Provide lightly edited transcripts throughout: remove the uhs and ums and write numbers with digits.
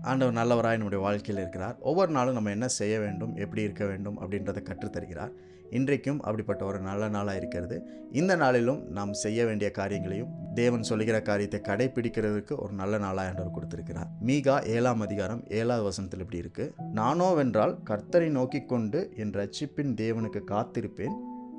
ஆண்டவர் நல்லவராய் நம்முடைய வாழ்க்கையில் இருக்கிறார். ஒவ்வொரு நாளும் நம்ம என்ன செய்ய வேண்டும், எப்படி இருக்க வேண்டும் அப்படின்றத கற்றுத்தருகிறார். இன்றைக்கும் அப்படிப்பட்ட ஒரு நல்ல நாளாக இருக்கிறது. இந்த நாளிலும் நாம் செய்ய வேண்டிய காரியங்களையும் தேவன் சொல்லுகிற காரியத்தை கடைபிடிக்கிறதுக்கு ஒரு நல்ல நாளாக ஆண்டவர் கொடுத்திருக்கிறார். மீகா 7ஆம் அதிகாரம் 7வது வசனத்தில் இப்படி இருக்கு, நானோவென்றால் கர்த்தரை நோக்கி கொண்டு என் ரட்சிப்பின் தேவனுக்கு காத்திருப்பேன்,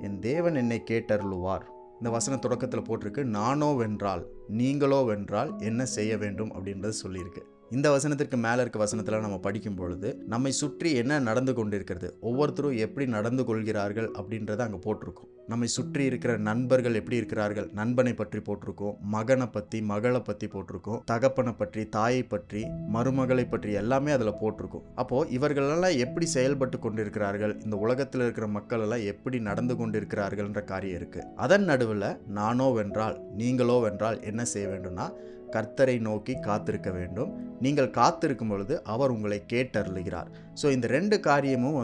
என் தேவன் என்னை கேட்டருளுவார். இந்த வசன தொடக்கத்தில் போட்டிருக்கு, நானோ வென்றால், நீங்களோ வென்றால் என்ன செய்ய வேண்டும் அப்படின்றது சொல்லியிருக்கு. இந்த வசனத்திற்கு மேலே இருக்க வசனத்தில் நம்ம படிக்கும் பொழுது நம்மை சுற்றி என்ன நடந்து கொண்டிருக்கிறது, ஒவ்வொருத்தரும் எப்படி நடந்து கொள்கிறார்கள் அப்படின்றத அங்கே போட்டிருக்கோம். நம்மை சுற்றி இருக்கிற நண்பர்கள் எப்படி இருக்கிறார்கள், நண்பனை பற்றி போட்டிருக்கோம், மகனை பற்றி மகளை பற்றி போட்டிருக்கோம், தகப்பனை பற்றி தாயை பற்றி மருமகளை பற்றி எல்லாமே அதில் போட்டிருக்கோம். அப்போது இவர்களெல்லாம் எப்படி செயல்பட்டு கொண்டிருக்கிறார்கள், இந்த உலகத்தில் இருக்கிற மக்கள் எல்லாம் எப்படி நடந்து கொண்டிருக்கிறார்கள்ன்ற காரியம் இருக்குது. அதன் நடுவில் நானோ வென்றால் நீங்களோ வென்றால் என்ன செய்ய வேண்டும்னா கர்த்தரை நோக்கி காத்திருக்க வேண்டும். நீங்கள் காத்திருக்கும் பொழுது அவர் உங்களை கேட்டருளுகிறார். ஸோ இந்த ரெண்டு காரியமும்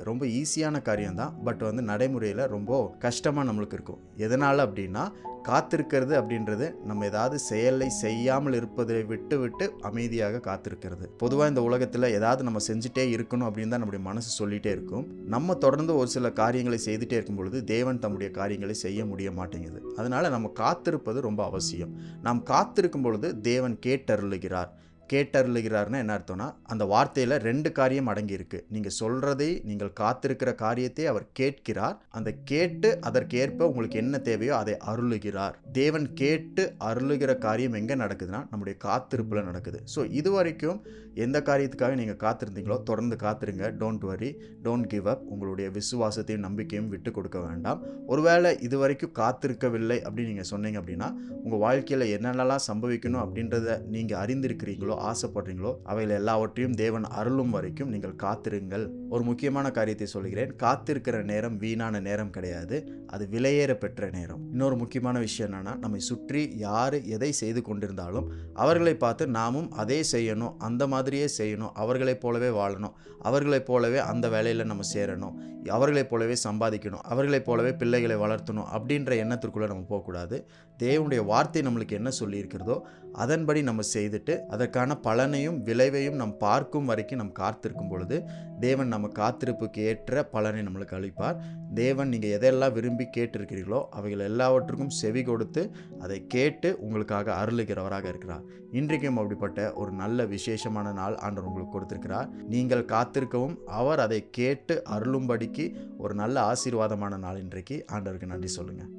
ரொம்ப ஈஸியான காரியம்தான். பட் நடைமுறையில் ரொம்ப கஷ்டமாக நம்மளுக்கு இருக்கும். எதனால் அப்படின்னா, காத்திருக்கிறது அப்படின்றது நம்ம ஏதாவது செயலை செய்யாமல் இருப்பதை விட்டு விட்டு அமைதியாக காத்திருக்கிறது. பொதுவாக இந்த உலகத்தில் ஏதாவது நம்ம செஞ்சுட்டே இருக்கணும் அப்படின்னு தான் நம்முடைய மனசு சொல்லிகிட்டே இருக்கும். நம்ம தொடர்ந்து ஒரு சில காரியங்களை செய்துகிட்டே இருக்கும் பொழுது தேவன் தம்முடைய காரியங்களை செய்ய முடிய மாட்டேங்குது. அதனால் நம்ம காத்திருப்பது ரொம்ப அவசியம். நாம் காத்திருக்கும் பொழுது தேவன் கேட்டருளுகிறார். கேட்டருளுகிறார்னா என்ன அர்த்தம்னா, அந்த வார்த்தையில் ரெண்டு காரியம் அடங்கியிருக்கு. நீங்கள் சொல்கிறதை, நீங்கள் காத்திருக்கிற காரியத்தை அவர் கேட்கிறார். அந்த கேட்டு அதற்கேற்ப உங்களுக்கு என்ன தேவையோ அதை அருளுகிறார். தேவன் கேட்டு அருளுகிற காரியம் எங்கே நடக்குதுன்னா நம்முடைய காத்திருப்பில் நடக்குது. ஸோ இது வரைக்கும் எந்த காரியத்துக்காக நீங்கள் காத்திருந்தீங்களோ தொடர்ந்து காத்திருங்க. Don't worry, don't give up. உங்களுடைய விசுவாசத்தையும் நம்பிக்கையும் விட்டு கொடுக்க வேண்டாம். ஒருவேளை இது வரைக்கும் காத்திருக்கவில்லை அப்படின்னு நீங்கள் சொன்னீங்க அப்படின்னா, உங்கள் வாழ்க்கையில் என்னென்னலாம் சம்பவிக்கணும் அப்படின்றத நீங்கள் அறிந்திருக்கிறீங்களோ, ஆசைப்படுறீங்களோ அவைகள் எல்லாவற்றையும் தேவன் அருளும் வரைக்கும் நீங்கள் காத்திருங்கள். ஒரு முக்கியமான காரியத்தை சொல்கிறேன், காத்திருக்கிற நேரம் வீணான நேரம் கிடையாது, அது விலையேற பெற்ற நேரம். இன்னொரு முக்கியமான விஷயம் என்னன்னா, நம்மை சுற்றி யார் எதை செய்து கொண்டிருந்தாலும் அவர்களை பார்த்து நாமும் அதே செய்யணும், அந்த மாதிரியே செய்யணும், அவர்களைப் போலவே வாழணும், அவர்களைப் போலவே அந்த வேலையில் நம்ம சேரணும், அவர்களைப் போலவே சம்பாதிக்கணும், அவர்களைப் போலவே பிள்ளைகளை வளர்த்தணும் அப்படின்ற எண்ணத்திற்குள்ளே நம்ம போகக்கூடாது. தேவனுடைய வார்த்தை நம்மளுக்கு என்ன சொல்லியிருக்கிறதோ அதன்படி நம்ம செய்துட்டு அதற்கான பலனையும் விளைவையும் நம் பார்க்கும் வரைக்கும் நம் காத்திருக்கும் பொழுது தேவன் நம்ம காத்திருப்புக்கு ஏற்ற பலனை நம்மளுக்கு அளிப்பார். தேவன் நீங்கள் எதெல்லாம் விரும்பி கேட்டிருக்கிறீர்களோ அவைகள் எல்லாவற்றுக்கும் செவி கொடுத்து அதை கேட்டு உங்களுக்காக அருளுகிறவராக இருக்கிறார். இன்றைக்கும் அப்படிப்பட்ட ஒரு நல்ல விசேஷமான நாள் ஆண்டவர் உங்களுக்கு கொடுத்திருக்கிறார். நீங்கள் காத்திருக்கவும் அவர் அதை கேட்டு அருளும்படிக்கு ஒரு நல்ல ஆசீர்வாதமான நாள். இன்றைக்கு ஆண்டவருக்கு நன்றி சொல்லுங்கள்.